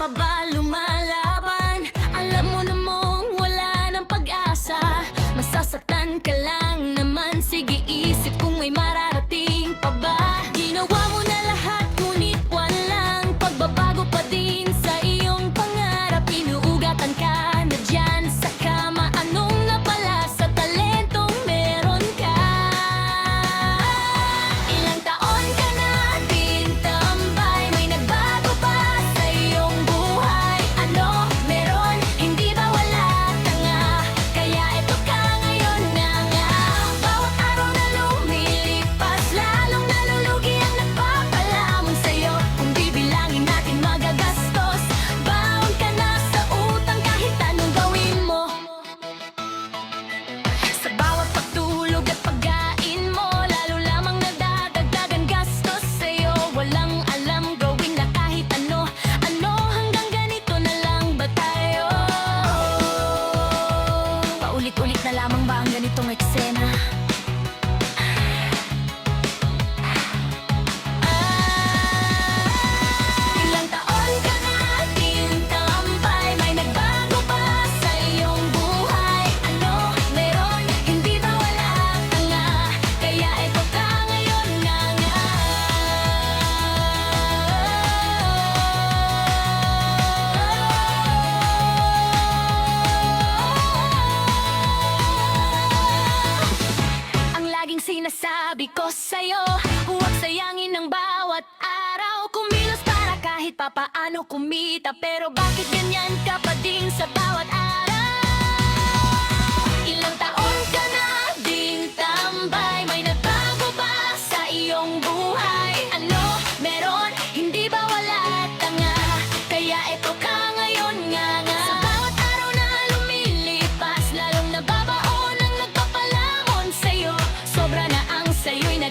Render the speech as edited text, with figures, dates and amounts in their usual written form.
pa ba lumalaban? Alam mo namang wala ng pag-asa. Masasaktan ka lang naman. Sige, isip kung may mararating pa ba. Ginawa mo na lahat ngunit walang pagbabago pa din sa iyong pangarap. Inuugatan ka na dyan sa kama. Anong napala sa talentong meron ka? Ilang taon ka na din tambay, may nagbago ba sa iyong buhay? Ano meron? Hindi ba wala tanga? Kaya ito ka ngayon na nga. Bawat araw na lumilipas, lalong nalulugi ang nagpapalamon sa'yo. Kung bibilangin natin magagastos, baon ka na sa utang kahit anong gawin mo. Sa bawat pagtulog at pagkain mo, lalo lamang nadadagdagan gastos sa'yo. Walang alam gawin na kahit ano. Ano hanggang ganito na lang ba tayo? Paulit-ulit na lamang ba ang ganitong eksena? Ilang taon ka na din tambay, may nagbago ba sa iyong buhay? Ano meron? Hindi ba wala tanga? Kaya ito ka ngayon na nga. Ang laging sinasabi ko sa'yo, huwag sayangin ang bawat araw. Kumilos para kahit papaano kumita, pero bakit ganyan ka pa din sa bawat araw? Ilang taon ka na ding tambay, may nagbago ba sa iyong buhay? Ano meron? Hindi ba wala tanga? Kaya ito ka ngayon nga nga. Sa bawat araw na lumilipas, lalong nababaon ang nagpapalamon sa'yo. Sobra na ang sa'yo'y